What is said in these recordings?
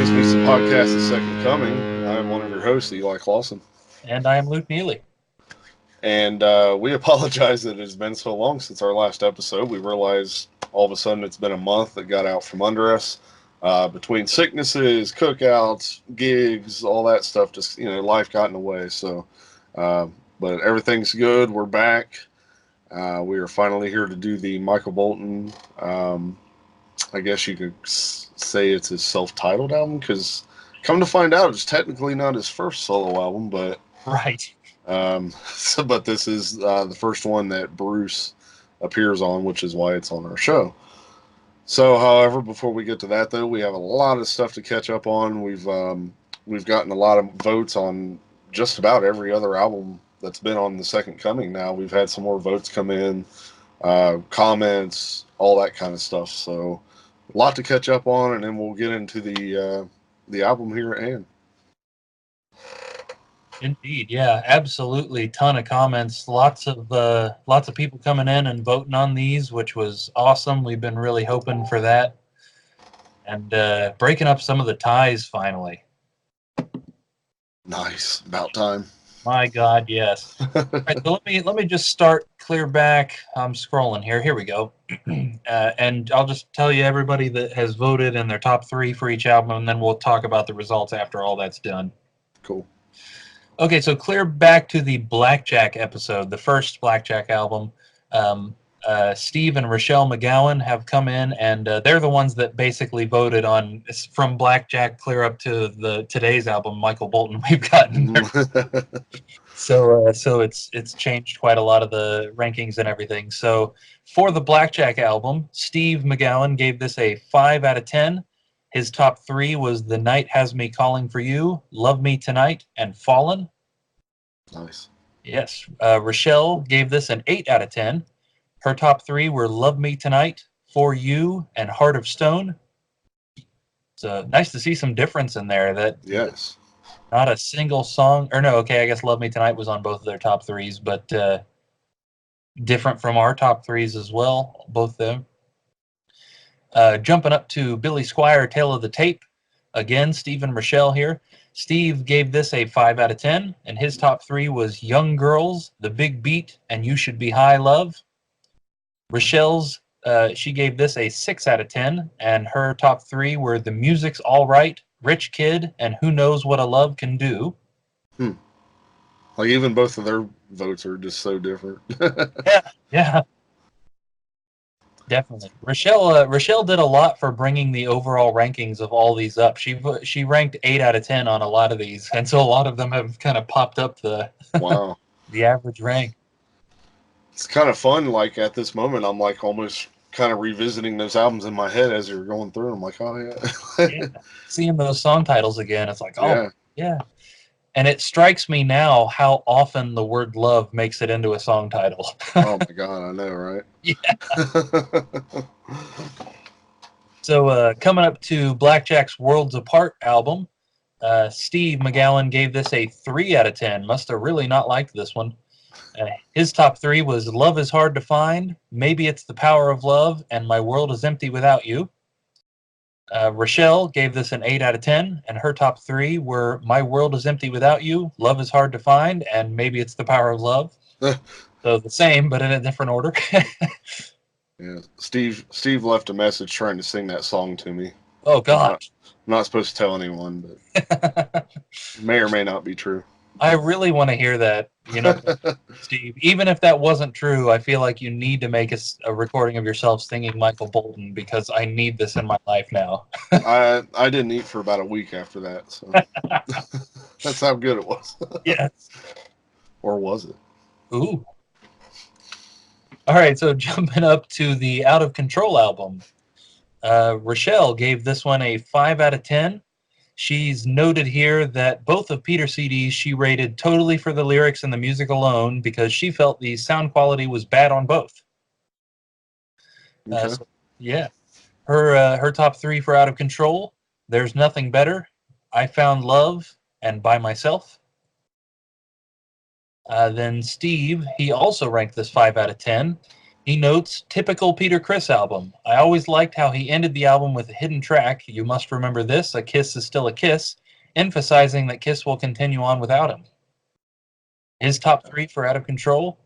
This week's the podcast, The Second Coming. I am one of your hosts, Eli Clausen. And I am Luke Neely. And we apologize that it has been so long since our last episode. We realized all of a sudden it's been a month that got out from under us. Between sicknesses, cookouts, gigs, all that stuff, just, life got in the way. So, but everything's good. We're back. We are finally here to do the Michael Bolton. I guess you could say it's his self-titled album, because come to find out, it's technically not his first solo album, but right. But this is the first one that Bruce appears on, which is why it's on our show. So, however, before we get to that, though, we have a lot of stuff to catch up on. We've gotten a lot of votes on just about every other album that's been on The Second Coming. Now we've had some more votes come in, comments, all that kind of stuff. So, a lot to catch up on, and then we'll get into the album here at hand. Indeed, yeah, absolutely. Ton of comments, lots of people coming in and voting on these, which was awesome. We've been really hoping for that, and breaking up some of the ties finally. Nice, about time. My God, yes. All right, so let me just start clear back. I'm scrolling here. Here we go. And I'll just tell you everybody that has voted and their top three for each album, and then we'll talk about the results after all that's done. Cool. Okay, so clear back to the Blackjack episode, the first Blackjack album. Steve and Rochelle McGowan have come in, and they're the ones that basically voted on from Blackjack clear up to today's album, Michael Bolton. We've gotten so it's changed quite a lot of the rankings and everything. So for the Blackjack album, Steve McGowan gave this a 5 out of 10. His top three was The Night Has Me Calling for You, Love Me Tonight, and Fallen. Nice. Yes. Rochelle gave this an 8 out of 10. Her top three were Love Me Tonight, For You, and Heart of Stone. So nice to see some difference in there. Yes. Not a single song, or no, okay, I guess Love Me Tonight was on both of their top threes, but different from our top threes as well, both of them. Jumping up to Billy Squier, Tale of the Tape. Again, Steve and Rochelle here. Steve gave this a 5 out of 10, and his top three was Young Girls, The Big Beat, and You Should Be High Love. Rochelle's, she gave this a 6 out of 10, and her top three were The Music's All Right, Rich Kid, and Who Knows What a Love Can Do. Like, even both of their votes are just so different. Yeah. Definitely. Rochelle did a lot for bringing the overall rankings of all these up. She ranked 8 out of 10 on a lot of these, and so a lot of them have kind of popped up Wow. the average rank. It's kind of fun. Like, at this moment, I'm like almost kind of revisiting those albums in my head as you're going through. I'm like, oh yeah. Yeah. Seeing those song titles again, it's like, oh Yeah. And it strikes me now how often the word love makes it into a song title. Oh my God, I know, right? Yeah. So coming up to Blackjack's Worlds Apart album, Steve McGowan gave this a 3 out of 10. Must have really not liked this one. His top three was Love is Hard to Find, Maybe It's the Power of Love, and My World is Empty Without You. Rochelle gave this an 8 out of 10, and her top three were My World is Empty Without You, Love is Hard to Find, and Maybe It's the Power of Love. So the same, but in a different order. Yeah, Steve left a message trying to sing that song to me. Oh, God. I'm not supposed to tell anyone, but may or may not be true. I really want to hear that, Steve. Even if that wasn't true, I feel like you need to make a recording of yourself singing Michael Bolton, because I need this in my life now. I didn't eat for about a week after that, so that's how good it was. Yes. Or was it? Ooh. All right, so jumping up to the Out of Control album. Rochelle gave this one a 5 out of 10. She's noted here that both of Peter's CDs she rated totally for the lyrics and the music alone, because she felt the sound quality was bad on both. Okay. Yeah. Her top three for Out of Control: There's Nothing Better, I Found Love, and By Myself. Then Steve, he also ranked this 5 out of 10. He notes, typical Peter Criss album. I always liked how he ended the album with a hidden track, You Must Remember This, A Kiss is Still a Kiss, emphasizing that Kiss will continue on without him. His top three for Out of Control,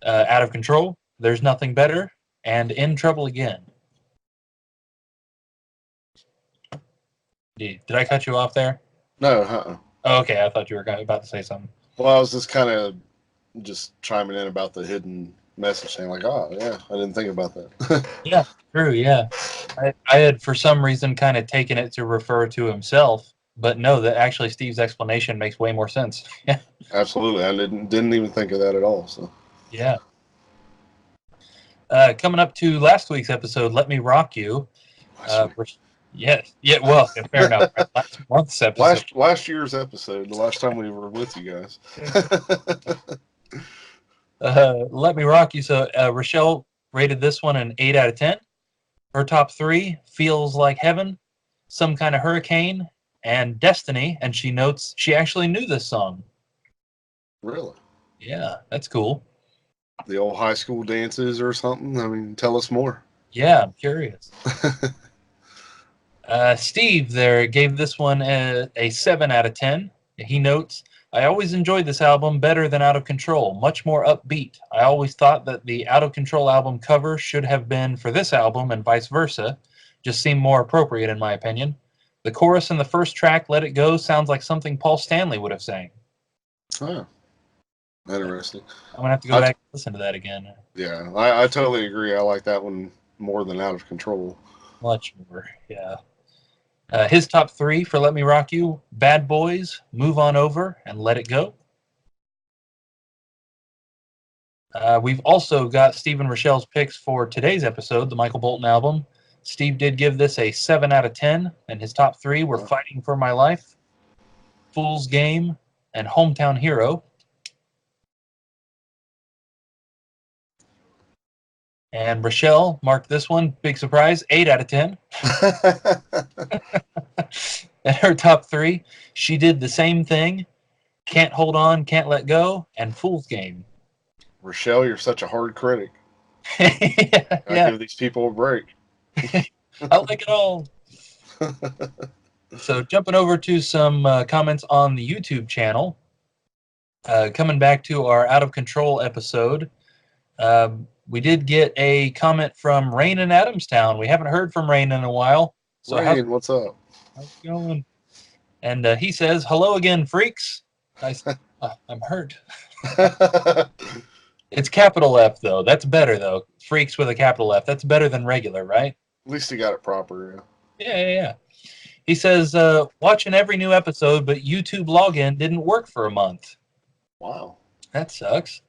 There's Nothing Better, and In Trouble Again. Did I cut you off there? No, uh-uh. Oh, okay, I thought you were about to say something. Well, I was just kind of just chiming in about the hidden message, saying like, "Oh, yeah, I didn't think about that." Yeah, true, yeah. I had, for some reason, kind of taken it to refer to himself, but no, that actually Steve's explanation makes way more sense. Yeah. Absolutely, I didn't even think of that at all. So, Yeah. Coming up to last week's episode, Let Me Rock You. last week, Yes, yeah, well, yeah, fair enough. Right? Last month's episode. last year's episode, the last time we were with you guys. Let Me Rock You. So Rochelle rated this one an 8 out of 10. Her top three, Feels Like Heaven, Some Kind of Hurricane, and Destiny. And she notes she actually knew this song. Really? Yeah, that's cool. The old high school dances or something? I mean, tell us more. Yeah, I'm curious. Steve there gave this one a 7 out of 10. He notes, I always enjoyed this album better than Out of Control, much more upbeat. I always thought that the Out of Control album cover should have been for this album and vice versa. Just seemed more appropriate in my opinion. The chorus in the first track, Let It Go, sounds like something Paul Stanley would have sang. Oh, interesting. I'm going to have to go I, back and listen to that again. yeah, I totally agree. I like that one more than Out of Control. Much more, yeah. His top three for Let Me Rock You, Bad Boys, Move On Over, and Let It Go. We've also got Steve and Rochelle's picks for today's episode, the Michael Bolton album. Steve did give this a 7 out of 10, and his top three were Fighting for My Life, Fool's Game, and Hometown Hero. And Rochelle marked this one, big surprise, 8 out of 10. And her top three, she did the same thing, Can't Hold On, Can't Let Go, and Fool's Game. Rochelle, you're such a hard critic. Yeah, I give these people a break. I like it all. So jumping over to some comments on the YouTube channel. Coming back to our Out of Control episode, we did get a comment from Rain in Adamstown. We haven't heard from Rain in a while. So Rain, what's up? how's it going? And he says, hello again, freaks. I'm hurt. It's capital F, though. That's better, though. Freaks with a capital F. That's better than regular, right? At least he got it proper. Yeah. He says, watching every new episode, but YouTube login didn't work for a month. Wow. That sucks.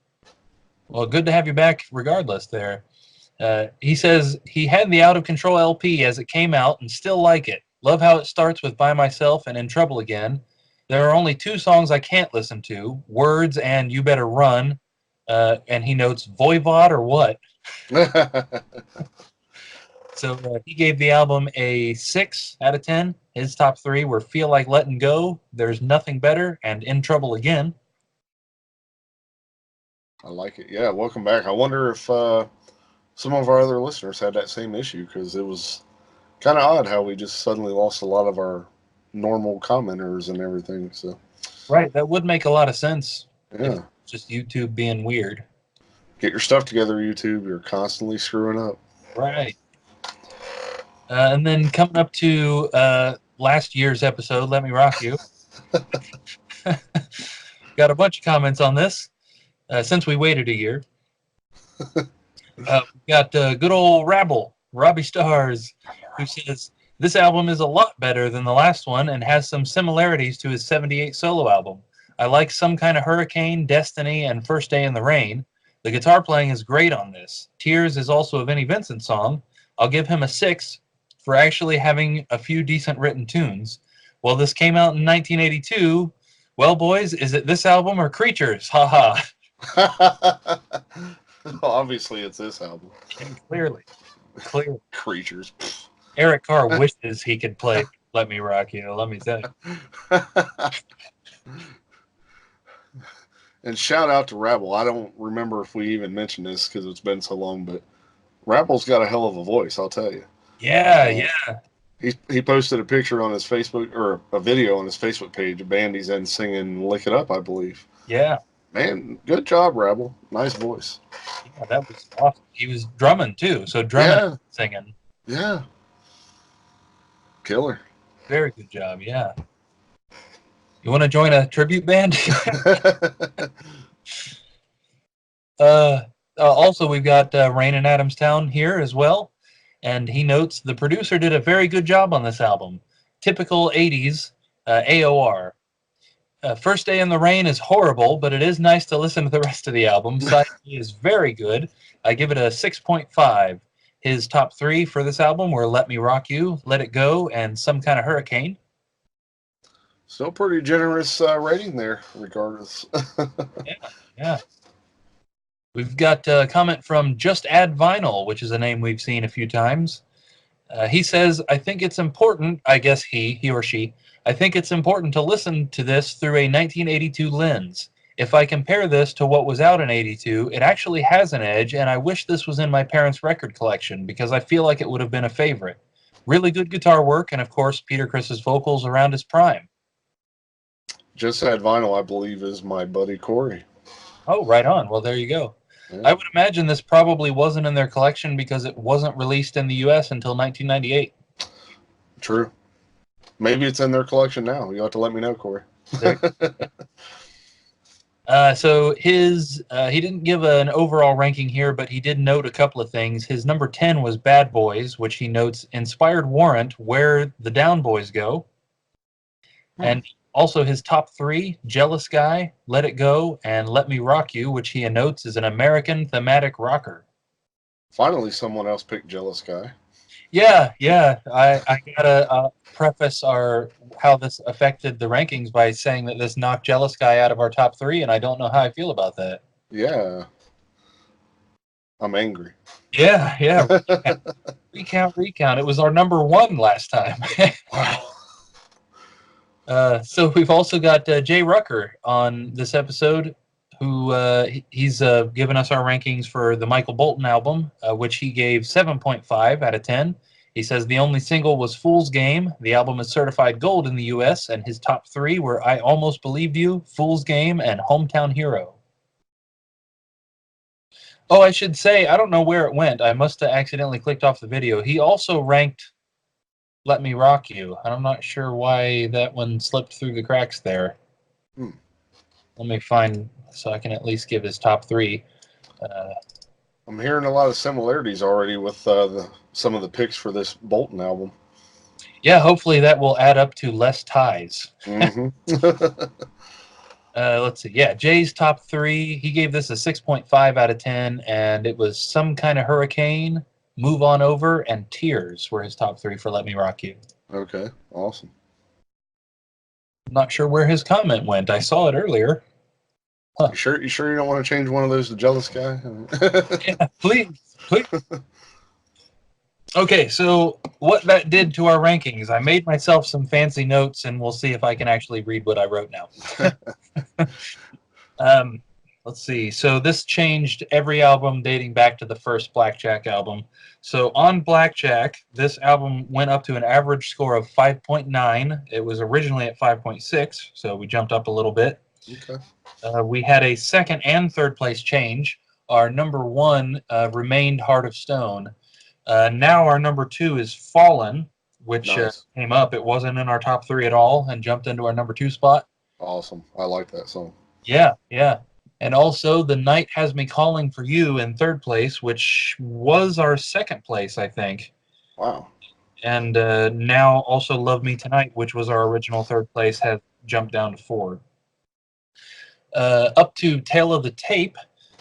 Well, good to have you back regardless there. He says he had the Out of Control LP as it came out and still like it. Love how it starts with By Myself and In Trouble Again. There are only two songs I can't listen to, Words and You Better Run. And he notes, Voivod or what? So he gave the album a 6 out of 10. His top three were Feel Like Letting Go, There's Nothing Better, and In Trouble Again. I like it. Yeah, welcome back. I wonder if some of our other listeners had that same issue, because it was kind of odd how we just suddenly lost a lot of our normal commenters and everything. So Right, that would make a lot of sense. If yeah, just YouTube being weird. get your stuff together, YouTube. You're constantly screwing up. Right. And then coming up to last year's episode, Let Me Rock You. Got a bunch of comments on this since we waited a year. We got good old Rabble, Robbie Stars, who says, this album is a lot better than the last one and has some similarities to his 78 solo album. I like Some Kind of Hurricane, Destiny, and First Day in the Rain. The guitar playing is great on this. Tears is also a Vinnie Vincent song. I'll give him a 6 for actually having a few decent written tunes. Well, this came out in 1982. Well, boys, is it this album or Creatures? Haha. Obviously, it's this album. Clearly. Creatures. Eric Carr wishes he could play Let Me Rock You, let me tell you. And shout out to Rabble. I don't remember if we even mentioned this because it's been so long, but Rapple's got a hell of a voice, I'll tell you. Yeah, Uh, yeah, he posted a picture on his Facebook, or a video on his Facebook page, a band he's in singing "Lick It Up," I believe. yeah, Man, good job, Rabble. Nice voice. yeah. That was awesome. He was drumming too, so drumming and Yeah, singing. yeah, killer. Very good job. Yeah. You want to join a tribute band? uh, Also, we've got Rain in Adamstown here as well, and he notes the producer did a very good job on this album. Typical '80s AOR. First Day in the Rain is horrible, but it is nice to listen to the rest of the album. Side B is very good. I give it a 6.5. His top three for this album were Let Me Rock You, Let It Go, and Some Kind of Hurricane. Still pretty generous rating there, regardless. Yeah, yeah. We've got a comment from Just Add Vinyl, which is a name we've seen a few times. He says, I think it's important, I guess he or she, I think it's important to listen to this through a 1982 lens. If I compare this to what was out in '82, it actually has an edge, and I wish this was in my parents' record collection because I feel like it would have been a favorite. Really good guitar work, and of course, Peter Criss's vocals around his prime. Just Had Vinyl, I believe, is my buddy Corey. Oh, right on. Well, there you go. Yeah, I would imagine this probably wasn't in their collection because it wasn't released in the US until 1998. true. Maybe it's in their collection now. You'll have to let me know, Corey. There So he didn't give an overall ranking here, but he did note a couple of things. His number 10 was Bad Boys, which he notes inspired Warrant, Where the Down Boys Go. Hmm. And also his top three, Jealous Guy, Let It Go, and Let Me Rock You, which he notes is an American thematic rocker. Finally, someone else picked Jealous Guy. Yeah, yeah. I gotta preface our how this affected the rankings by saying that this knocked Jealous Guy out of our top three, and I don't know how I feel about that. Yeah, I'm angry. Yeah, yeah. Recount, recount. It was our number one last time. Wow. So we've also got Jay Rucker on this episode, who he's given us our rankings for the Michael Bolton album, which he gave 7.5 out of 10. He says the only single was Fool's Game. The album is certified gold in the U.S., and his top three were I Almost Believed You, Fool's Game, and Hometown Hero. Oh, I should say, I don't know where it went. I must have accidentally clicked off the video. He also ranked Let Me Rock You. I'm not sure why that one slipped through the cracks there. Hmm. Let me find so I can at least give his top three. Uh, I'm hearing a lot of similarities already with some of the picks for this Bolton album. yeah, hopefully that will add up to less ties. Mm-hmm. Let's see. Yeah, Jay's top three. He gave this a 6.5 out of 10, and it was Some Kind of Hurricane, Move On Over, and Tears were his top three for Let Me Rock You. Okay, awesome. I'm not sure where his comment went. I saw it earlier. Huh. You sure? You sure you don't want to change one of those to Jealous Guy? Yeah, please, please. Okay, so what that did to our rankings, I made myself some fancy notes, and we'll see if I can actually read what I wrote now. um, let's see. So this changed every album dating back to the first Blackjack album. So on Blackjack, this album went up to an average score of 5.9. It was originally at 5.6, so we jumped up a little bit. Okay. We had a second and third place change. Our number one remained Heart of Stone. Now our number two is Fallen, which Nice. came up. It wasn't in our top three at all and jumped into our number two spot. Awesome. I like that song. Yeah, yeah. And also The Night Has Me Calling for You in third place, which was our second place, I think. Wow. And now also Love Me Tonight, which was our original third place, has jumped down to four. Up to Tale of the Tape,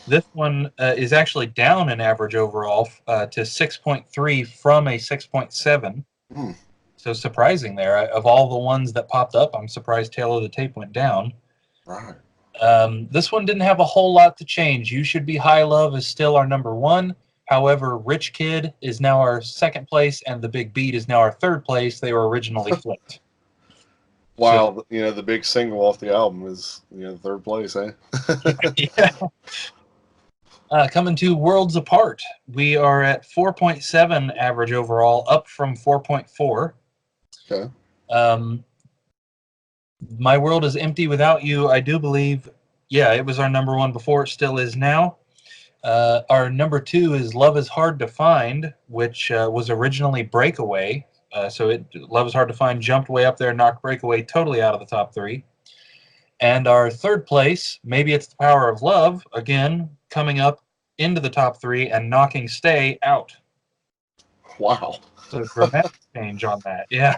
this one is actually down in average overall to 6.3 from a 6.7. Hmm. So surprising there. Of all the ones that popped up, I'm surprised Tale of the Tape went down. Right. This one didn't have a whole lot to change. You Should Be High Love is still our number one. However, Rich Kid is now our second place, and The Big Beat is now our third place. They were originally flipped. So, Wow. The big single off the album is third place, eh? yeah. Coming to Worlds Apart, we are at 4.7 average overall, up from 4.4. Okay. My World is Empty Without You, I do believe, yeah, it was our number one before, it still is now. Our number two is Love is Hard to Find, which was originally Breakaway. Love is Hard to Find jumped way up there, knocked Breakaway totally out of the top three. And our third place, Maybe It's the Power of Love, again, coming up into the top three and knocking Stay out. Wow. So dramatic change on that, yeah.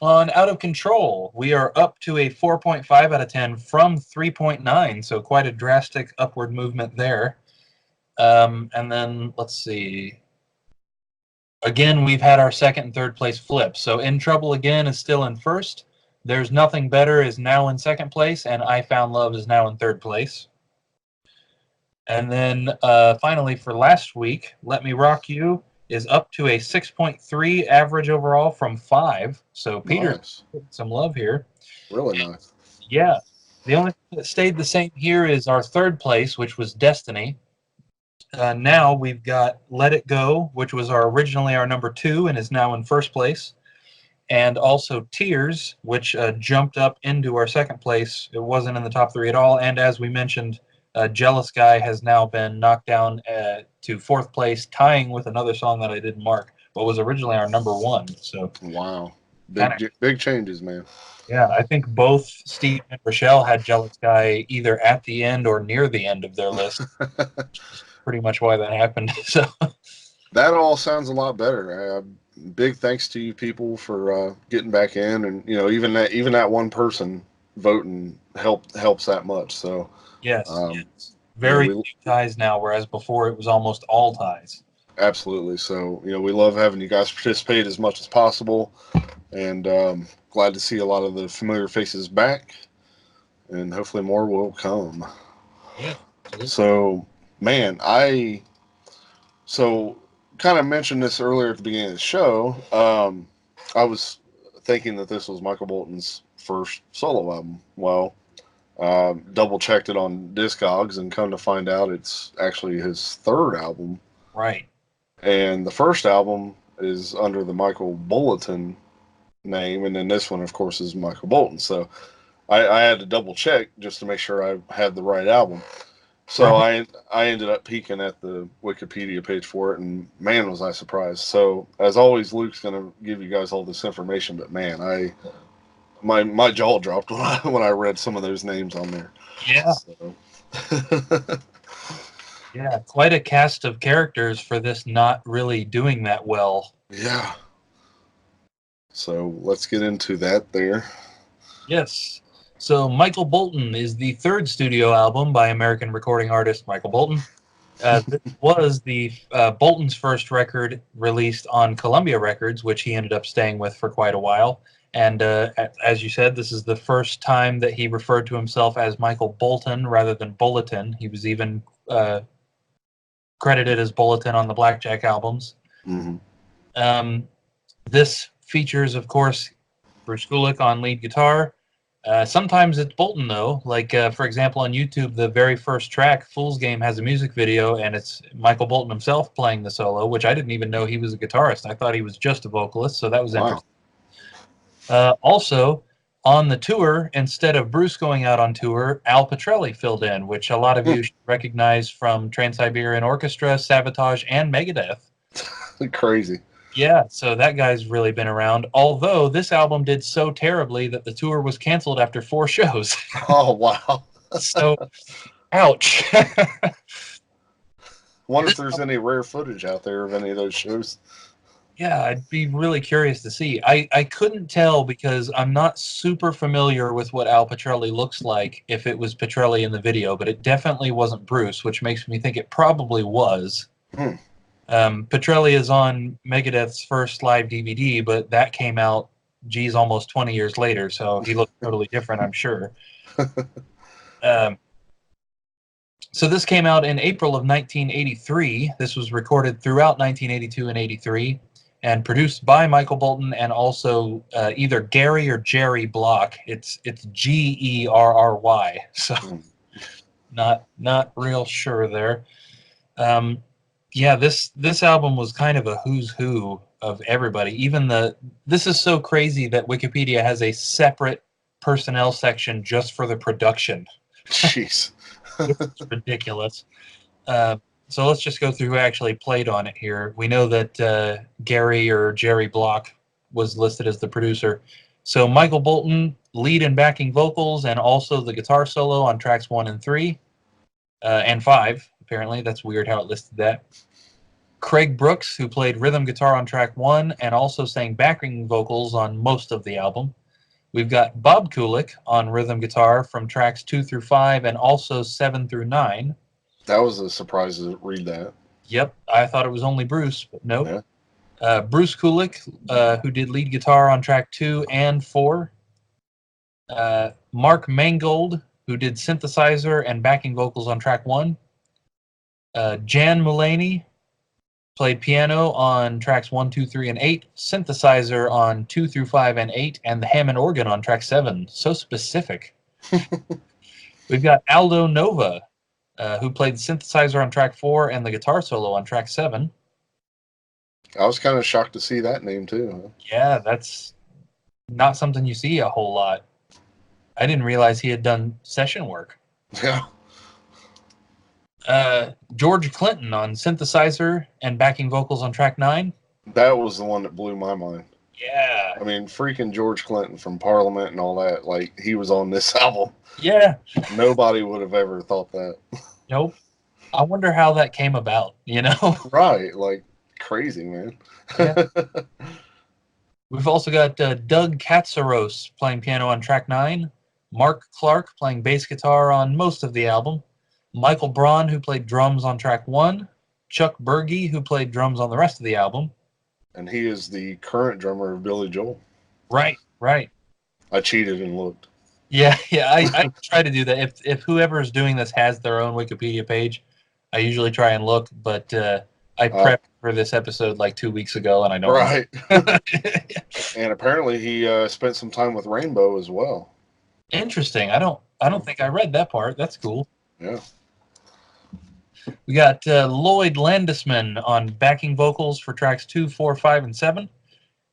On Out of Control, we are up to a 4.5 out of 10 from 3.9, so quite a drastic upward movement there. And then, let's see. Again, we've had our second and third place flip. So In Trouble Again is still in first. There's Nothing Better is now in second place, and I Found Love is now in third place. And then finally for last week, Let Me Rock You is up to a 6.3 average overall from 5. So Peter, Nice. some love here. Really nice. Yeah. The only thing that stayed the same here is our third place, which was Destiny. Now we've got Let It Go, which was originally our number 2 and is now in first place. And also Tears, which jumped up into our second place. It wasn't in the top 3 at all. And as we mentioned, Jealous Guy has now been knocked down to fourth place, tying with another song that I didn't mark, but was originally our number 1. So Wow. kind of, Big changes, man. yeah, I think both Steve and Rochelle had Jealous Guy either at the end or near the end of their list. Pretty much why that happened. So That all sounds a lot better. Big thanks to you people for getting back in, and even that one person voting helps that much. So yes, um, very we few ties now, whereas before it was almost all ties. absolutely. So we love having you guys participate as much as possible, and glad to see a lot of the familiar faces back, and hopefully more will come. Yeah, absolutely. So man, so kind of mentioned this earlier at the beginning of the show. I was thinking that this was Michael Bolton's first solo album. Well, double checked it on Discogs and come to find out it's actually his third album. Right. And the first album is under the Michael Bulletin name, and then this one, of course, is Michael Bolton. So I had to double check just to make sure I had the right album. So Right. I ended up peeking at the Wikipedia page for it, and man, was I surprised. So as always, Luke's gonna give you guys all this information, but man, my jaw dropped when I read some of those names on there. Yeah. So Yeah. Quite a cast of characters for this not really doing that well. yeah. So let's get into that there. Yes. So Michael Bolton is the third studio album by American recording artist Michael Bolton. This was the Bolton's first record released on Columbia Records, which he ended up staying with for quite a while. And as you said, this is the first time that he referred to himself as Michael Bolton rather than Bulletin. He was even credited as Bulletin on the Blackjack albums. Mm-hmm. Um, this features, of course, Bruce Kulick on lead guitar. Sometimes it's Bolton, though. Like, for example, on YouTube, the very first track, Fool's Game, has a music video, and it's Michael Bolton himself playing the solo, which I didn't even know he was a guitarist. I thought he was just a vocalist, so that was Wow. interesting. Also, on the tour, instead of Bruce going out on tour, Al Pitrelli filled in, which a lot of you should recognize from Trans-Siberian Orchestra, Sabotage, and Megadeth. Crazy. Yeah, so that guy's really been around. Although this album did so terribly that the tour was canceled after 4 shows. Oh wow. So, ouch. Wonder if This there's album, any rare footage out there of any of those shows. yeah, I'd be really curious to see. I couldn't tell because I'm not super familiar with what Al Pitrelli looks like if it was Pitrelli in the video, but it definitely wasn't Bruce, which makes me think it probably was. Hmm. Pitrelli is on Megadeth's first live DVD, but that came out, geez, almost 20 years later, so he looked totally different, I'm sure. Um, so this came out in April of 1983. This was recorded throughout 1982 and 83, and produced by Michael Bolton and also either Gary or Jerry Block. It's Gerry. So Hmm. Not real sure there. Yeah, this album was kind of a who's who of everybody. This is so crazy that Wikipedia has a separate personnel section just for the production. Jeez. It's ridiculous. Uh, so let's just go through who actually played on it here. We know that Gary or Jerry Block was listed as the producer. So Michael Bolton, lead and backing vocals, and also the guitar solo on tracks 1 and 3, and 5, apparently. That's weird how it listed that. Craig Brooks, who played rhythm guitar on track 1 and also sang backing vocals on most of the album. We've got Bob Kulick on rhythm guitar from tracks 2 through 5 and also 7 through 9. That was a surprise to read that. Yep, I thought it was only Bruce, but nope. Yeah. Bruce Kulick, who did lead guitar on track 2 and 4. Mark Mangold, who did synthesizer and backing vocals on track 1. Jan Mulaney played piano on tracks 1, 2, 3, and 8, synthesizer on 2 through 5 and 8, and the Hammond organ on track 7. So specific. We've got Aldo Nova, who played synthesizer on track 4 and the guitar solo on track 7. I was kind of shocked to see that name too. Yeah, that's not something you see a whole lot. I didn't realize he had done session work. Yeah. George Clinton on synthesizer and backing vocals on track 9. That was the one that blew my mind. Yeah. I mean, freaking George Clinton from Parliament and all that, like, he was on this album. Yeah. Nobody would have ever thought that. Nope. I wonder how that came about, you know? Right. Like, crazy, man. Yeah. We've also got Doug Katsaros playing piano on track 9, Mark Clark playing bass guitar on most of the album, Michael Braun, who played drums on track 1, Chuck Berge, who played drums on the rest of the album. And he is the current drummer of Billy Joel. Right. I cheated and looked. Yeah, I try to do that. If whoever is doing this has their own Wikipedia page, I usually try and look, but I prepped for this episode like 2 weeks ago, and I don't. Right. And apparently he spent some time with Rainbow as well. Interesting. I don't think I read that part. That's cool. Yeah. We got Lloyd Landisman on backing vocals for tracks 2, 4, 5, and 7.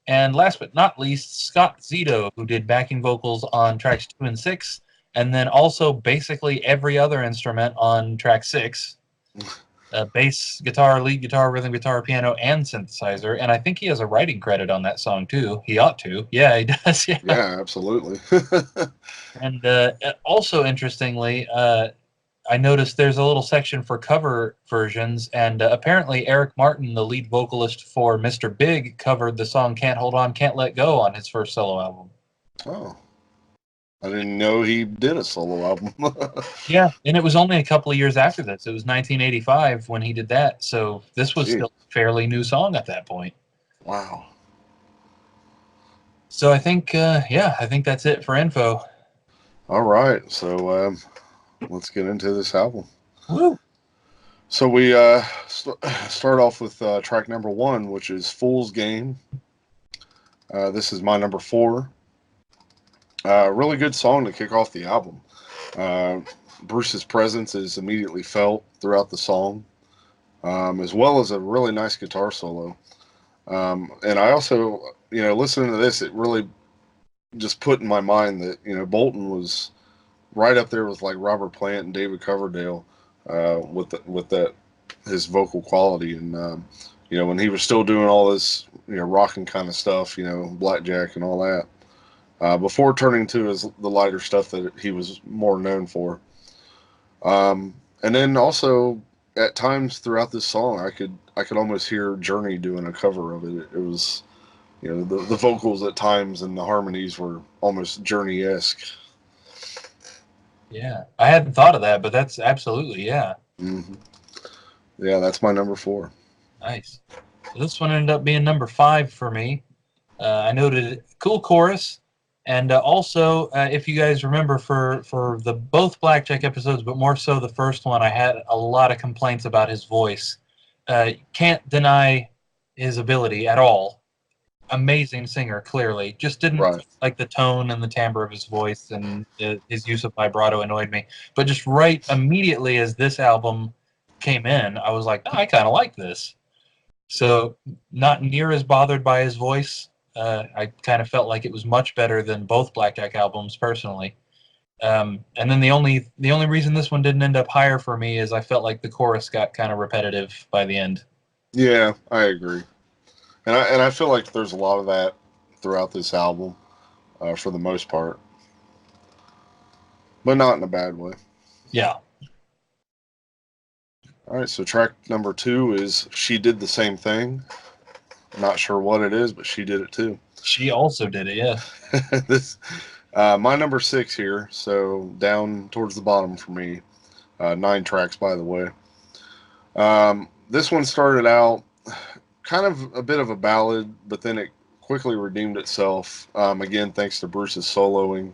And last but not least, Scott Zito, who did backing vocals on tracks 2 and 6, and then also basically every other instrument on track 6. Bass, guitar, lead guitar, rhythm guitar, piano, and synthesizer. And I think he has a writing credit on that song, too. He ought to. Yeah, he does. Yeah, Yeah, absolutely. And also, interestingly, I noticed there's a little section for cover versions, and apparently Eric Martin, the lead vocalist for Mr. Big, covered the song Can't Hold On, Can't Let Go on his first solo album. Oh. I didn't know he did a solo album. Yeah, and it was only a couple of years after this. It was 1985 when he did that, so this was still a fairly new song at that point. Wow. So I think, I think that's it for info. All right, so let's get into this album. Woo! So we start off with track number 1, which is Fool's Game. This is my number 4. Really good song to kick off the album. Bruce's presence is immediately felt throughout the song, as well as a really nice guitar solo. And I also, listening to this, it really just put in my mind that, Bolton was right up there with like Robert Plant and David Coverdale with that his vocal quality. And, when he was still doing all this, rocking kind of stuff, Blackjack and all that. Before turning to the lighter stuff that he was more known for. And then also at times throughout this song, I could almost hear Journey doing a cover of it. It was, the vocals at times and the harmonies were almost Journey-esque. Yeah, I hadn't thought of that, but that's absolutely, yeah. Mm-hmm. Yeah, that's my number 4. Nice. So this one ended up being number 5 for me. I noted cool chorus. And also, if you guys remember, for the both Blackjack episodes, but more so the first one, I had a lot of complaints about his voice. Can't deny his ability at all. amazing singer, clearly. Just didn't Right. like the tone and the timbre of his voice, and his use of vibrato annoyed me. But just right immediately as this album came in, I was like, oh, I kind of like this. So not near as bothered by his voice. I kind of felt like it was much better than both Blackjack albums, personally. And then the only reason this one didn't end up higher for me is I felt like the chorus got kind of repetitive by the end. Yeah, I agree. And I feel like there's a lot of that throughout this album, for the most part, but not in a bad way. Yeah, All right, so track number 2 is "She Did the Same Thing." Not sure what it is, but she did it too. she also did it. Yeah, This, my number 6 here, so down towards the bottom for me. 9 tracks, by the way. This one started out kind of a bit of a ballad, but then it quickly redeemed itself. Again, thanks to Bruce's soloing.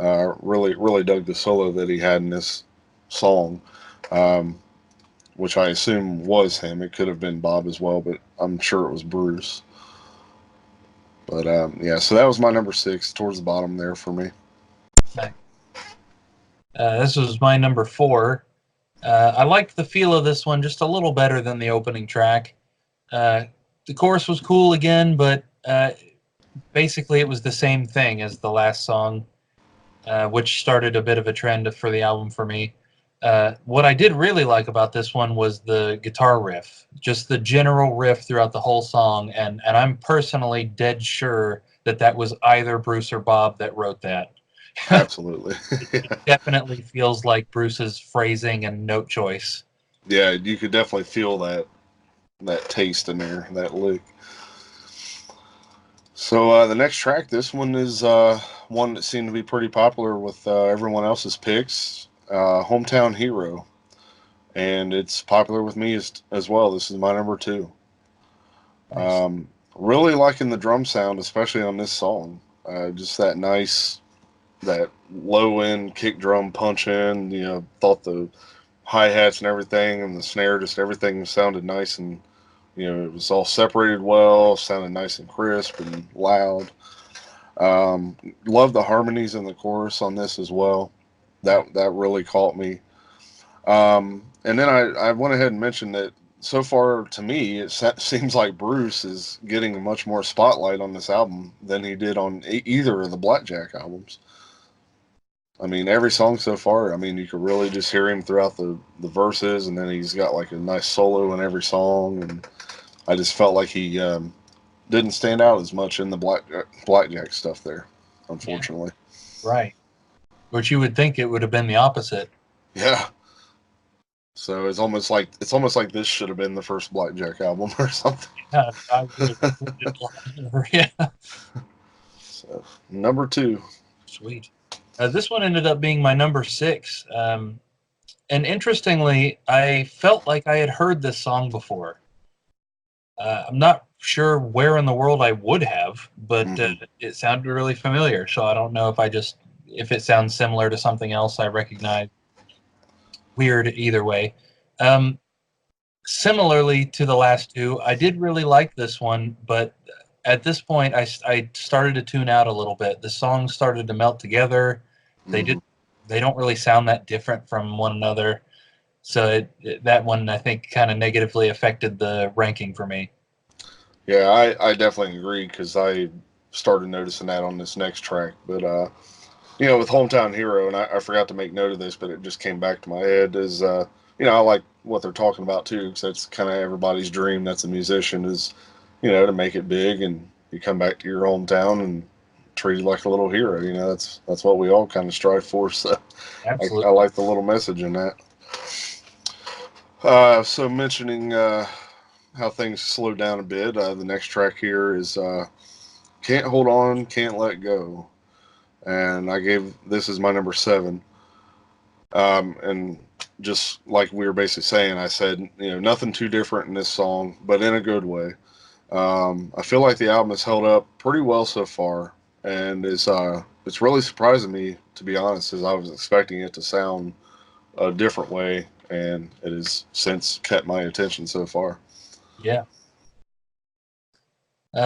Really dug the solo that he had in this song, um, which I assume was him. It could have been Bob as well, but I'm sure it was Bruce. But yeah, so that was my number 6 towards the bottom there for me. this was my number 4. I liked the feel of this one just a little better than the opening track. Uh, the chorus was cool again, but basically it was the same thing as the last song, which started a bit of a trend for the album for me. What I did really like about this one was the guitar riff, just the general riff throughout the whole song, and I'm personally dead sure that that was either Bruce or Bob that wrote that. Absolutely. It definitely feels like Bruce's phrasing and note choice. Yeah, you could definitely feel that taste in there, that lick. So the next track, this one is one that seemed to be pretty popular with everyone else's picks. "Hometown Hero," and it's popular with me as well. This is my number 2. Nice. Really liking the drum sound, especially on this song. Just that low end kick drum punch in. Thought the hi hats and everything, and the snare, just everything sounded nice, and it was all separated well, sounded nice and crisp and loud. Love the harmonies in the chorus on this as well. Right. That really caught me. And then I went ahead and mentioned that so far to me it seems like Bruce is getting much more spotlight on this album than he did on either of the Blackjack albums. I mean, every song so far, I mean, you could really just hear him throughout the verses, and then he's got like a nice solo in every song, and I just felt like he didn't stand out as much in the Blackjack stuff there, Yeah. unfortunately. Right. Which you would think it would have been the opposite. Yeah. So it's almost like this should have been the first Blackjack album or something. Yeah, I would have included a lot more. Yeah. So number 2. Sweet. This one ended up being my number 6. And interestingly, I felt like I had heard this song before. I'm not sure where in the world I would have, but Hmm. it sounded really familiar. So I don't know if it sounds similar to something else I recognize. Weird either way. Um, Similarly to the last two, I did really like this one, but at this point, I started to tune out a little bit. The songs started to melt together. They Hmm. did they don't really sound that different from one another. So that one I think kind of negatively affected the ranking for me. Yeah, I definitely agree because I started noticing that on this next track. But with Hometown Hero, and I forgot to make note of this, but it just came back to my head. Is I like what they're talking about too, because that's kind of everybody's dream. That's a musician is, to make it big, and you come back to your hometown and treated like a little hero. That's what we all kind of strive for. So I Absolutely. like the little message in that. So mentioning how things slow down a bit, the next track here is "Can't Hold On, Can't Let Go," and I gave this as my number 7. And just like we were basically saying, I said, nothing too different in this song, but in a good way. I feel like the album has held up pretty well so far, and it's really surprising me, to be honest, as I was expecting it to sound a different way, and it has since kept my attention so far. Yeah.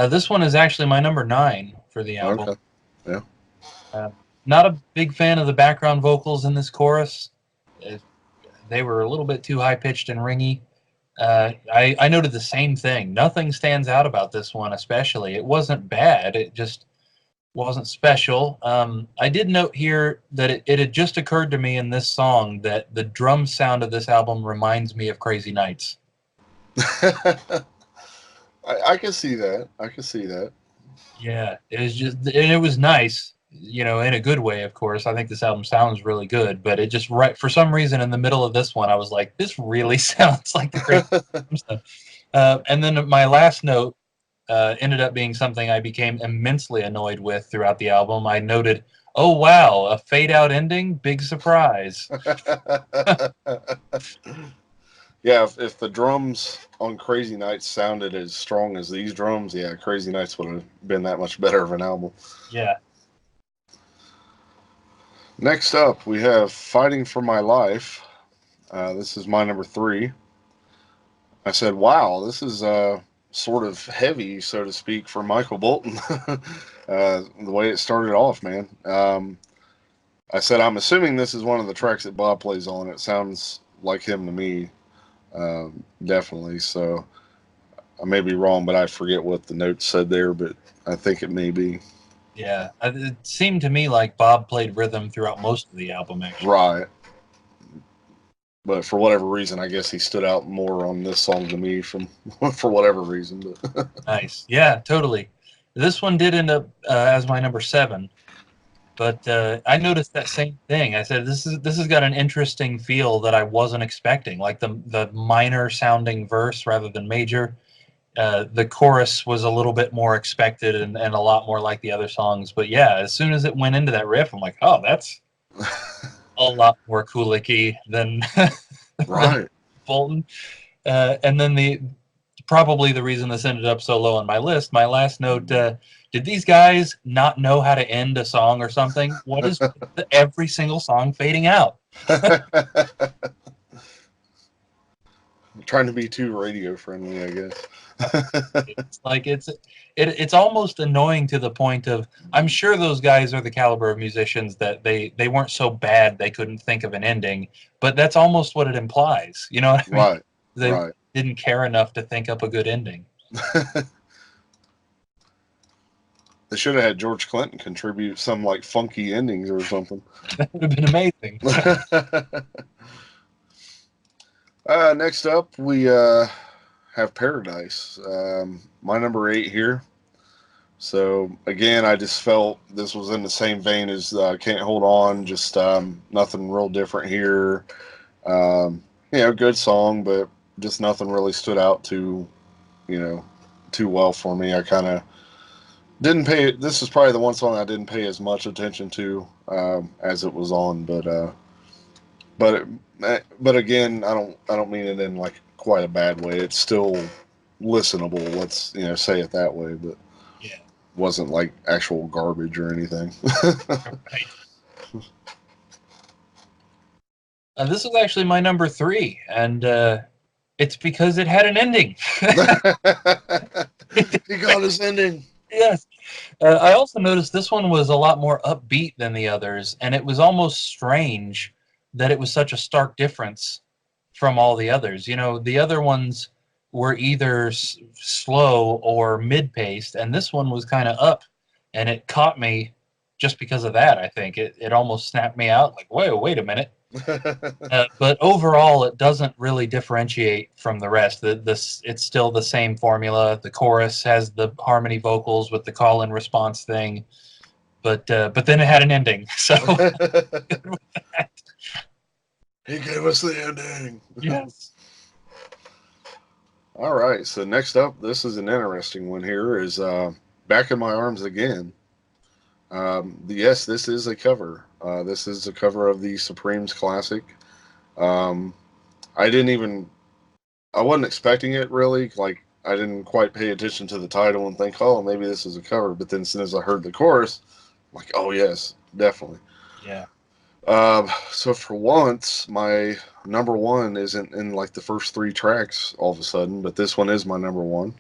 This one is actually my number 9 for the album. Okay. Yeah. Uh, Not a big fan of the background vocals in this chorus. Uh, they were a little bit too high pitched and ringy. I noted the same thing. Nothing stands out about this one, especially. It wasn't bad. It just wasn't special. I did note here that it had just occurred to me in this song that the drum sound of this album reminds me of Crazy Nights. I can see that. I can see that. Yeah, it was just, and it was nice, in a good way, of course. I think this album sounds really good, but it just right for some reason in the middle of this one, I was like, this really sounds like the Crazy Nights stuff. And then my last note ended up being something I became immensely annoyed with throughout the album. I noted, "Oh wow, a fade out ending, big surprise." Yeah, if the drums on Crazy Nights sounded as strong as these drums, yeah, Crazy Nights would have been that much better of an album. Yeah, Next up, we have Fighting for My Life. This is my number 3. I said, wow, this is sort of heavy, so to speak, for Michael Bolton. The way it started off, man. I said, I'm assuming this is one of the tracks that Bob plays on. It sounds like him to me, definitely. So I may be wrong, but I forget what the note said there, but I think it may be. yeah. It seemed to me like Bob played rhythm throughout most of the album, actually. Right. But for whatever reason, I guess he stood out more on this song to me from for whatever reason. But Nice. Yeah, totally. This one did end up as my number 7, but I noticed that same thing. I said this has got an interesting feel that I wasn't expecting, like the minor sounding verse rather than major. The chorus was a little bit more expected and a lot more like the other songs. But yeah, as soon as it went into that riff, I'm like, oh, that's a lot more Kulicky than than right. Bolton. And then the probably the reason this ended up so low on my list. My last note: did these guys not know how to end a song or something? What is every single song fading out? Trying to be too radio friendly, I guess. It's like it's almost annoying to the point of I'm sure those guys are the caliber of musicians that they weren't so bad they couldn't think of an ending, but that's almost what it implies. You know what I mean? Right. They Right. didn't care enough to think up a good ending. They should have had George Clinton contribute some like funky endings or something. That would have been amazing. Next up, we have Paradise. My number 8 here. So again, I just felt this was in the same vein as Can't Hold On. Just nothing real different here. Good song, but just nothing really stood out you know, too well for me. I kind of didn't pay. This is probably the one song I didn't pay as much attention to as it was on. But but again, I don't mean it in like quite a bad way. It's still listenable. Let's say it that way. But Yeah, wasn't like actual garbage or anything. right. This is actually my number 3, and it's because it had an ending. He got his ending. Yes. I also noticed this one was a lot more upbeat than the others, and it was almost strange that it was such a stark difference from all the others. The other ones were either slow or mid-paced, and this one was kind of up, and it caught me just because of that. I think it almost snapped me out. Like, wait a minute. But overall, it doesn't really differentiate from the rest. It's still the same formula. The chorus has the harmony vocals with the call and response thing, but then it had an ending. So He gave us the ending. yes, All right, so next up, this is an interesting one here. Is Back in My Arms Again. Yes, this is a cover. This is a cover of the Supremes classic. Um, I didn't even, I wasn't expecting it really. Like, I didn't quite pay attention to the title and think, oh, maybe this is a cover. But then as soon as I heard the chorus, I'm like, oh, yes, definitely. yeah, So for once, my number 1 isn't in like the first 3 tracks all of a sudden, but this one is my number 1.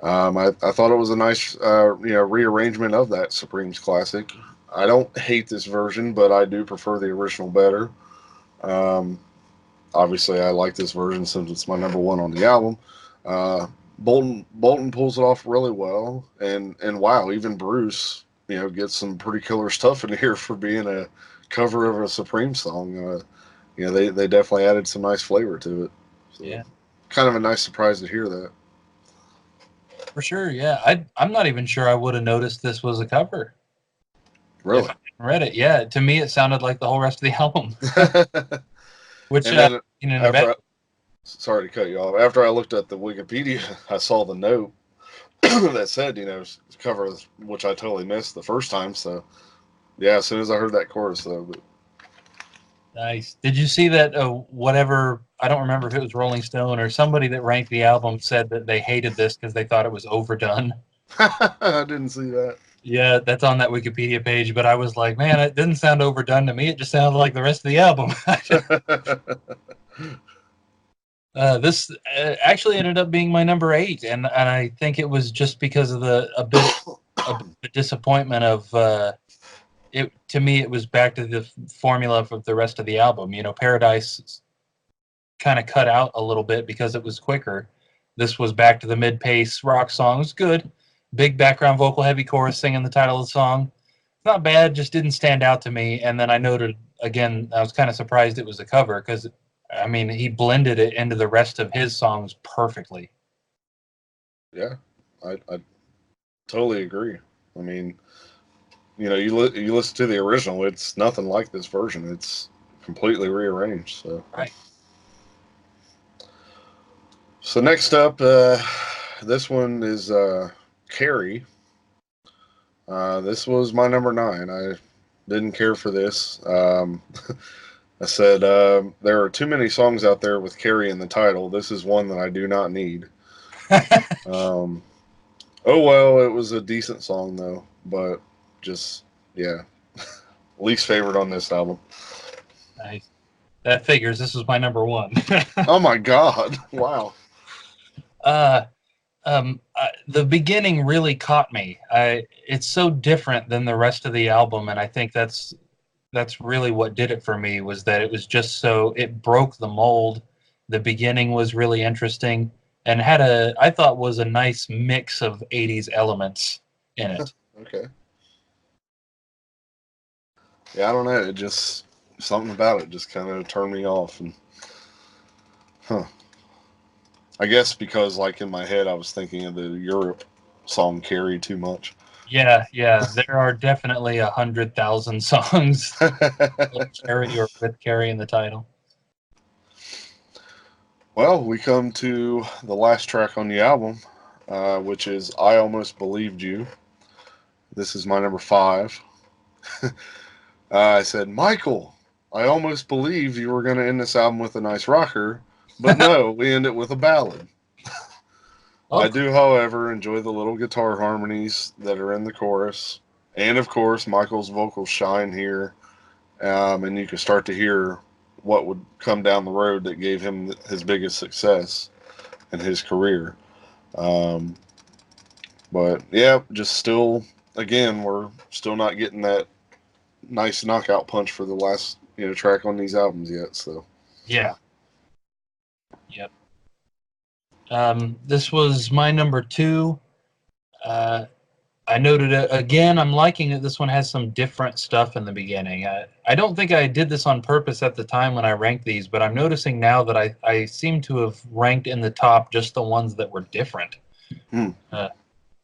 I thought it was a nice, rearrangement of that Supremes classic. I don't hate this version, but I do prefer the original better. Um, Obviously, I like this version since it's my number one on the album. Uh, Bolton pulls it off really well, and wow, even Bruce, gets some pretty killer stuff in here for being a cover of a Supreme song. They definitely added some nice flavor to it. So, Yeah, kind of a nice surprise to hear that. for sure. Yeah, I'm not even sure I would have noticed this was a cover if Really. I hadn't read it. Yeah, to me it sounded like the whole rest of the album, which And then in a bad. after I, sorry to cut you off. After I looked at the Wikipedia, I saw the note that said, cover, which I totally missed the first time. So yeah, as soon as I heard that chorus, though, but Nice. Did you see that? Whatever, I don't remember if it was Rolling Stone or somebody that ranked the album said that they hated this because they thought it was overdone. I didn't see that. Yeah, that's on that Wikipedia page. But I was like, man, it didn't sound overdone to me. It just sounded like the rest of the album. This actually ended up being my number 8, and I think it was just because of a bit of disappointment of it. To me, it was back to the formula of the rest of the album. Paradise kind of cut out a little bit because it was quicker. This was back to the mid-pace rock song. It was good. Big background vocal, heavy chorus singing the title of the song. Not bad, just didn't stand out to me. And then I noted again, I was kind of surprised it was a cover because, I mean, he blended it into the rest of his songs perfectly. Yeah, I totally agree. I mean, you listen to the original, it's nothing like this version. It's completely rearranged. Right. So next up, this one is Carrie. This was my number 9. I didn't care for this. I said there are too many songs out there with Carrie in the title. This is one that I do not need. Um, oh well, it was a decent song though, but just yeah, least favorite on this album. Nice. That figures. This was my number 1. Oh my god! Wow. uh, the beginning really caught me. It's so different than the rest of the album, and I think that's really what did it for me, was that it was just so, it broke the mold. The beginning was really interesting and had I thought was a nice mix of 80s elements in it. Okay. Yeah, I don't know. It just something about it just kind of turned me off, and huh. I guess because like in my head I was thinking of the Europe song "Carrie" too much. Yeah, yeah, there are definitely 100,000 songs of Carrie or with Carrie in the title. Well, we come to the last track on the album, which is "I Almost Believed You." This is my number 5. I said, Michael, I almost believed you were going to end this album with a nice rocker, but no, we end it with a ballad. I Oh, do, however, enjoy the little guitar harmonies that are in the chorus. And of course, Michael's vocals shine here, and you can start to hear what would come down the road that gave him his biggest success in his career. Um, but yeah, just still, again, we're still not getting that nice knockout punch for the last track on these albums yet. So yeah, yep. This was my number 2. Uh, I noted it again. I'm liking that this one has some different stuff in the beginning. I don't think I did this on purpose at the time when I ranked these, but I'm noticing now that I seem to have ranked in the top just the ones that were different. hmm. Uh,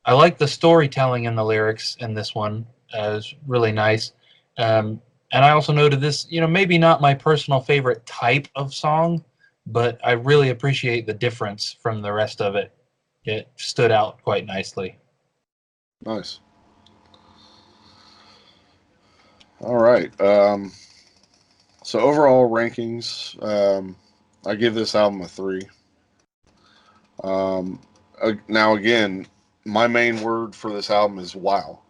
I like the storytelling in the lyrics in this one. It's really nice. Um, and I also noted this, maybe not my personal favorite type of song, but I really appreciate the difference from the rest of it. It stood out quite nicely. Nice. All right. So overall rankings, I give this album a 3. Um, Now again, my main word for this album is wow.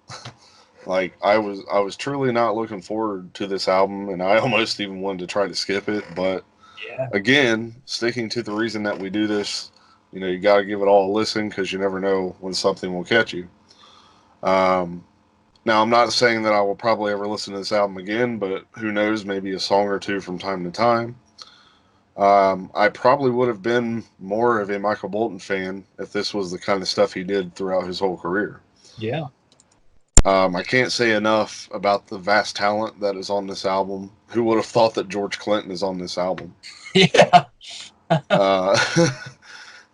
Like I was truly not looking forward to this album, and I almost even wanted to try to skip it. But Yeah. again, sticking to the reason that we do this, You know, you got to give it all a listen because you never know when something will catch you. Um, Now, I'm not saying that I will probably ever listen to this album again, but who knows, maybe a song or two from time to time. I probably would have been more of a Michael Bolton fan if this was the kind of stuff he did throughout his whole career. Yeah. I can't say enough about the vast talent that is on this album. Who would have thought that George Clinton is on this album? Yeah. Uh,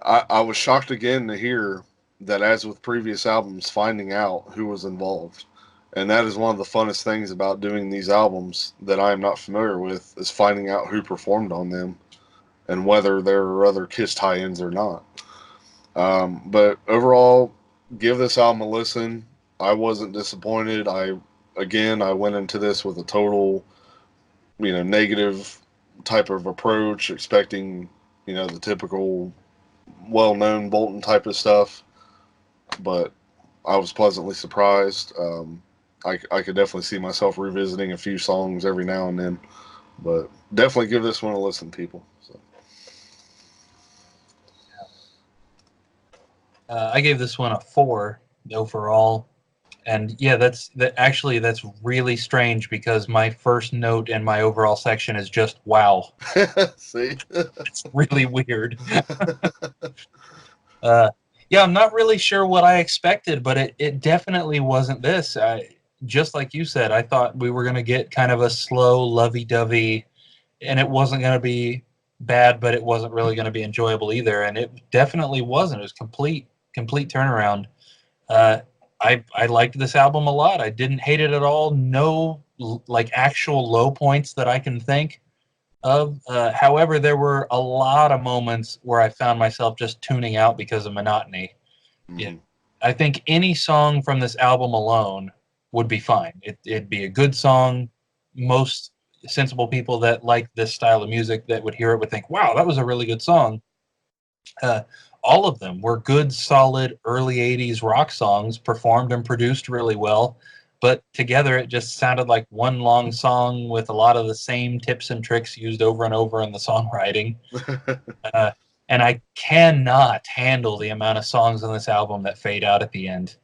I was shocked again to hear that, as with previous albums, finding out who was involved. And that is one of the funnest things about doing these albums that I am not familiar with, is finding out who performed on them and whether there are other Kiss tie-ins or not. But overall, give this album a listen. I wasn't disappointed. I went into this with a total, negative type of approach, expecting, the typical well-known Bolton type of stuff. But I was pleasantly surprised. I could definitely see myself revisiting a few songs every now and then, but definitely give this one a listen, people. So. I gave this one a 4 overall. And yeah, that's really strange because my first note in my overall section is just wow. See? It's really weird. Uh, yeah, I'm not really sure what I expected, but it definitely wasn't this. Just like you said, I thought we were going to get kind of a slow, lovey-dovey, and it wasn't going to be bad, but it wasn't really going to be enjoyable either. And it definitely wasn't. It was complete turnaround. Uh, I liked this album a lot. I didn't hate it at all. No like actual low points that I can think of. However, there were a lot of moments where I found myself just tuning out because of monotony. Yeah, Mm-hmm. I think any song from this album alone would be fine. It'd be a good song. Most sensible people that like this style of music that would hear it would think, "Wow, that was a really good song." Uh, all of them were good, solid early 80s rock songs performed and produced really well. But together, it just sounded like one long song with a lot of the same tips and tricks used over and over in the songwriting. Uh, and I cannot handle the amount of songs on this album that fade out at the end.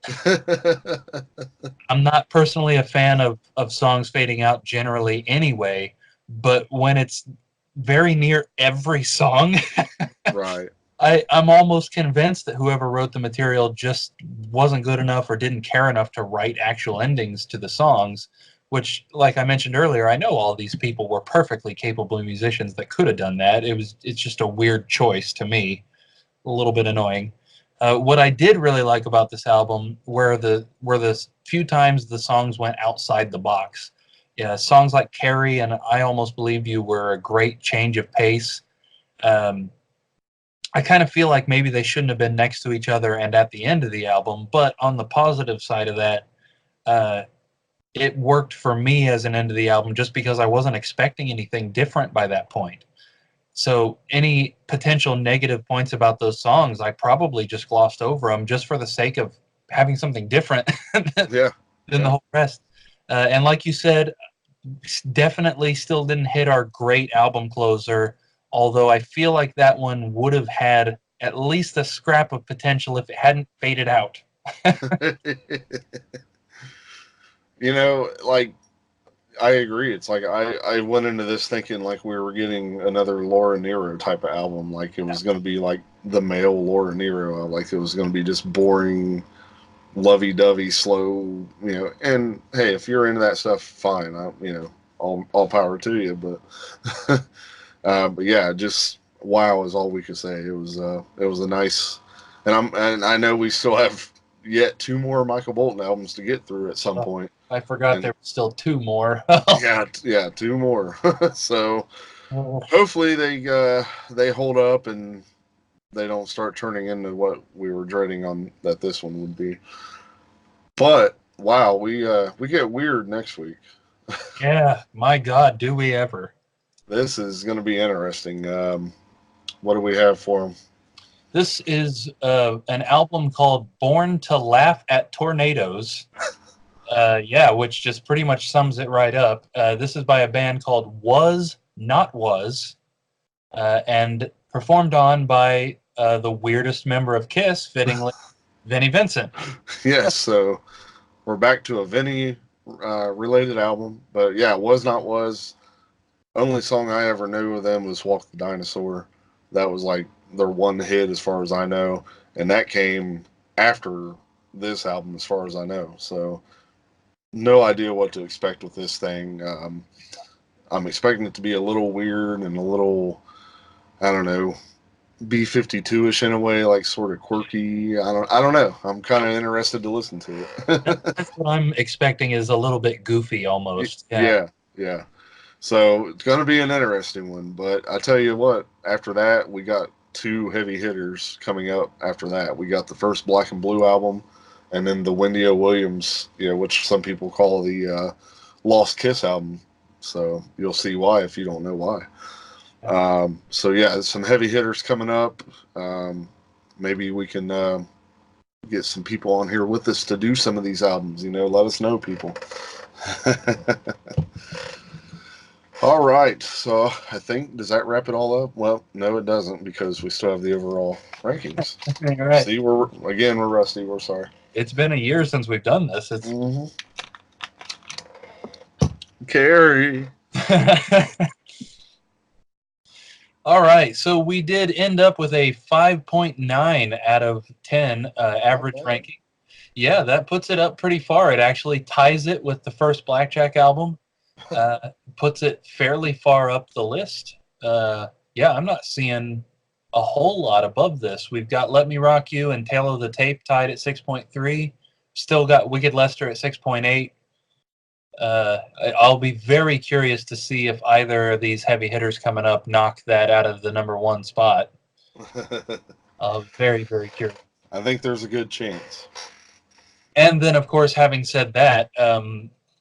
I'm not personally a fan of songs fading out generally anyway, but when it's very near every song, Right. I'm almost convinced that whoever wrote the material just wasn't good enough or didn't care enough to write actual endings to the songs, which, like I mentioned earlier, I know all these people were perfectly capable musicians that could have done that. It's just a weird choice to me, a little bit annoying. What I did really like about this album were the few times the songs went outside the box. Yeah, songs like "Carrie" and "I Almost Believed You" were a great change of pace. Um, I kind of feel like maybe they shouldn't have been next to each other and at the end of the album, but on the positive side of that, uh, it worked for me as an end of the album just because I wasn't expecting anything different by that point. So any potential negative points about those songs, I probably just glossed over them just for the sake of having something different Yeah. than the Yeah. whole rest. And like you said, definitely still didn't hit our great album closer, although I feel like that one would have had at least a scrap of potential if it hadn't faded out. Like, I agree. It's like I went into this thinking like we were getting another Laura Nero type of album. Like it was going to be like the male Laura Nero. Like it was going to be just boring, lovey-dovey, slow. And hey, if you're into that stuff, fine. All power to you. But yeah, just wow is all we could say. It was a nice, and I know we still have yet two more Michael Bolton albums to get through at some Oh, point. I forgot And there were still two more. yeah, yeah, two more. So hopefully they hold up and they don't start turning into what we were dreading on that this one would be. But wow, we get weird next week. Yeah, my God, do we ever? This is going to be interesting. What do we have for them? This is an album called Born to Laugh at Tornadoes. Yeah, which just pretty much sums it right up. This is by a band called Was Not Was, and performed on by the weirdest member of Kiss, fittingly, Vinnie Vincent. Yes, so we're back to a Vinny related album. But yeah, Was Not Was. Only song I ever knew of them was Walk the Dinosaur. That was like their one hit as far as I know. And that came after this album as far as I know. So no idea what to expect with this thing. I'm expecting it to be a little weird and a little, I don't know, B-52ish in a way, like sort of quirky. I don't know. I'm kind of interested to listen to it. That's what I'm expecting is a little bit goofy almost. Yeah. Yeah, yeah. So it's going to be an interesting one. But I tell you what, after that, we got two heavy hitters coming up after that. We got the first Black and Blue album, and then the Wendy O. Williams, which some people call the Lost Kiss album. So you'll see why if you don't know why. So yeah, some heavy hitters coming up. Maybe we can get some people on here with us to do some of these albums. Let us know, people. All right. So I think, does that wrap it all up? Well, no, it doesn't, because we still have the overall rankings. All right. See, we're rusty. We're sorry. It's been a year since we've done this. It's Carrie. All right, so we did end up with a 5.9 out of 10 average ranking. Yeah, that puts it up pretty far. It actually ties it with the first Blackjack album, puts it fairly far up the list. Yeah, I'm not seeing a whole lot above this. We've got Let Me Rock You and Tale of the Tape tied at 6.3. Still got Wicked Lester at 6.8. I'll be very curious to see if either of these heavy hitters coming up knock that out of the number one spot. Very, very curious. I think there's a good chance. And then, of course, having said that,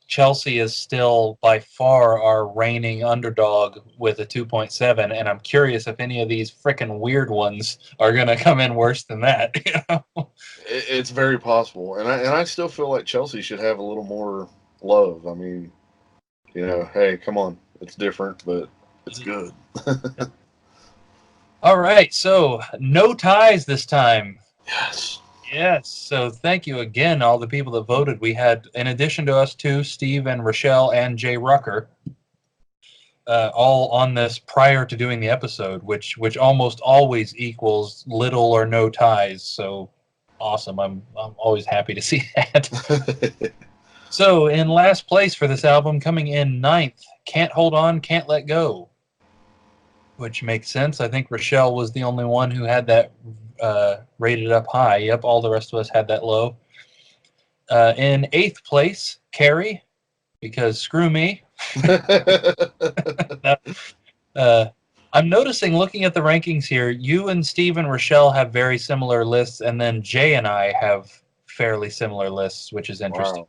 Chelsea is still by far our reigning underdog with a 2.7, and I'm curious if any of these freaking weird ones are going to come in worse than that. It's very possible, and I still feel like Chelsea should have a little more love. I mean, hey, come on, it's different, but it's good. All right, so no ties this time. Yes. Yes, so thank you again, all the people that voted. We had, in addition to us two, Steve and Rochelle and Jay Rucker, all on this prior to doing the episode, which almost always equals little or no ties. So awesome! I'm always happy to see that. So in last place for this album, coming in ninth, Can't Hold On, Can't Let Go, which makes sense. I think Rochelle was the only one who had that rated up high. Yep, all the rest of us had that low. In eighth place, Carrie, because screw me. I'm noticing, looking at the rankings here, you and Steve and Rochelle have very similar lists, and then Jay and I have fairly similar lists, which is interesting.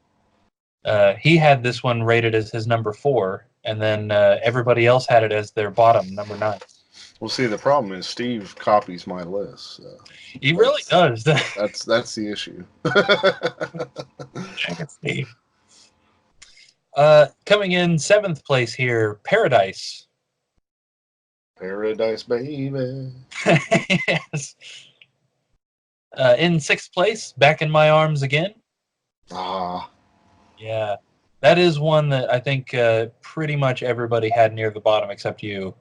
Wow. He had this one rated as his number 4, and then everybody else had it as their bottom, number 9. Well, see, the problem is Steve copies my list. So he really does. That's the issue. Steve. Coming in 7th place here, Paradise. Paradise, baby. Yes. In 6th place, Back in My Arms Again. Ah. Yeah. That is one that I think pretty much everybody had near the bottom except you.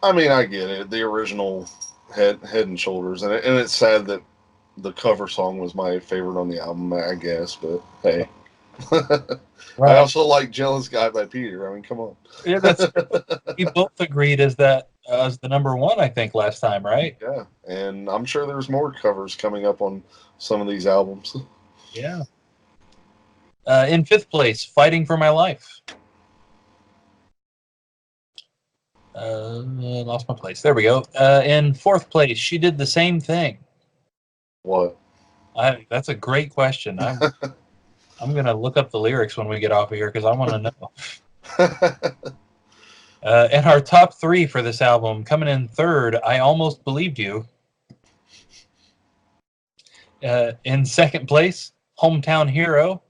I mean, I get it. The original Head and Shoulders. And it's sad that the cover song was my favorite on the album, I guess. But, hey. Right. I also like Jealous Guy by Peter. I mean, come on. Yeah, that's we both agreed as the number 1, I think, last time, right? Yeah, and I'm sure there's more covers coming up on some of these albums. Yeah. In 5th place, Fighting for My Life. Lost my place. There we go. In 4th place, She Did the Same Thing. What? That's a great question. I'm going to look up the lyrics when we get off of here because I want to know. And our top 3 for this album, coming in 3rd, I Almost Believed You. In 2nd place, Hometown Hero.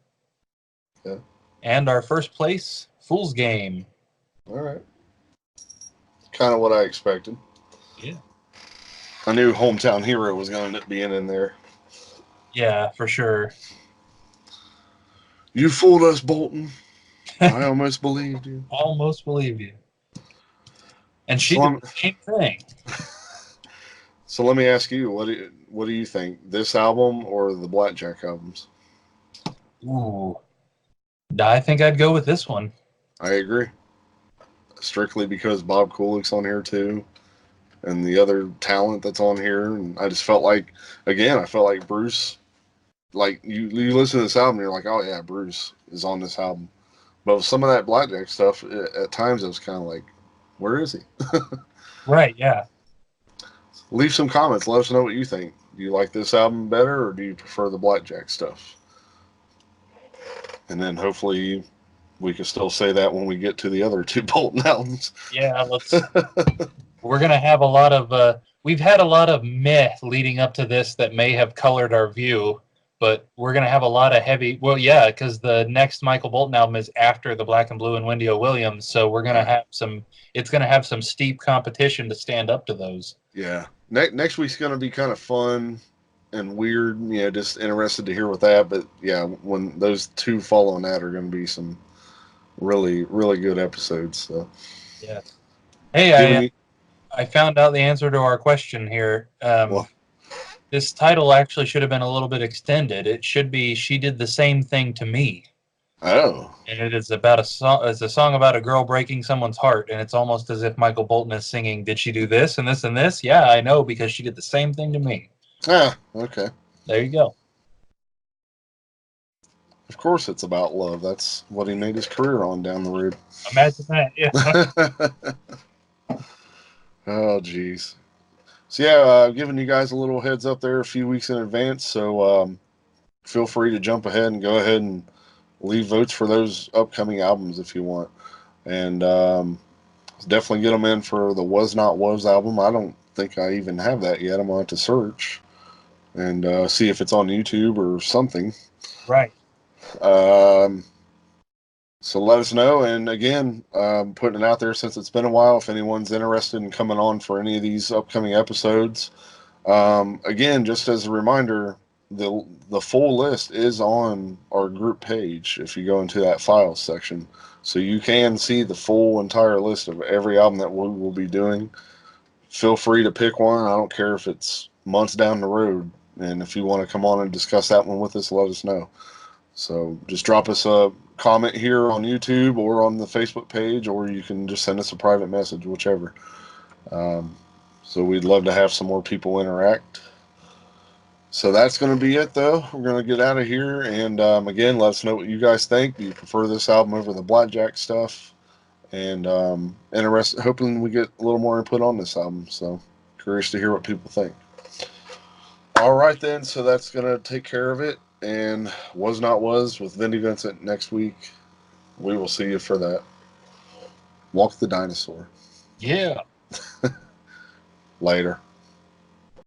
Yeah. And our 1st place, Fool's Game. All right. Kind of what I expected. Yeah. I knew Hometown Hero was going to end up being in there. Yeah, for sure. You fooled us, Bolton. I almost believed you. Almost believe you. And she So, did the same thing. so let me ask you, what do you think? This album or the Blackjack albums? Ooh, I think I'd go with this one. I agree. Strictly because Bob Kulick's on here too, and the other talent that's on here, and I just felt like, again, I felt like Bruce. Like you listen to this album, and you're like, oh yeah, Bruce is on this album. But with some of that Blackjack stuff, at times it was kind of like, where is he? Right, yeah. Leave some comments. Let us know what you think. Do you like this album better, or do you prefer the Blackjack stuff? And then hopefully we can still say that when we get to the other two Bolton albums. Yeah, we're gonna have a lot of we've had a lot of meh leading up to this that may have colored our view, but we're gonna have a lot of heavy, well, yeah, because the next Michael Bolton album is after the Black and Blue and Wendy O. Williams, so we're gonna Right. have some, it's gonna have some steep competition to stand up to those. Yeah. Next week's going to be kind of fun and weird. You know, just interested to hear what that. But yeah, when those two following that are going to be some really good episodes. So, Yes. Hey, given you, I found out the answer to our question here. well, This title actually should have been a little bit extended. It should be "She Did the Same Thing to Me." oh, And it is about a song. It's a song about a girl breaking someone's heart, and it's almost as if Michael Bolton is singing, "Did she do this and this and this? Yeah, I know because she did the same thing to me." okay. There you go. Of course, it's about love. That's what he made his career on down the road. Imagine that. Yeah. Oh, jeez. So yeah, giving you guys a little heads up there a few weeks in advance. So feel free to jump ahead and go ahead and leave votes for those upcoming albums if you want, and definitely get them in for the Was Not Was album. I don't think I even have that yet. I'm going to have to search and see if it's on YouTube or something. Right. Um, so let us know. And again, putting it out there since it's been a while. If anyone's interested in coming on for any of these upcoming episodes, again, just as a reminder, the full list is on our group page if you go into that files section. So you can see the full entire list of every album that we will be doing. Feel free to pick one. I don't care if it's months down the road. And if you want to come on and discuss that one with us, let us know. So just drop us a comment here on YouTube or on the Facebook page, or you can just send us a private message, whichever. Um, so we'd love to have some more people interact. So that's going to be it, though. We're going to get out of here. And again, let us know what you guys think. Do you prefer this album over the Blackjack stuff? And interested, hoping we get a little more input on this album. So curious to hear what people think. All right, then. So that's going to take care of it. And Was Not Was with Vindy Vincent next week. We will see you for that. Walk the dinosaur. Yeah. Later.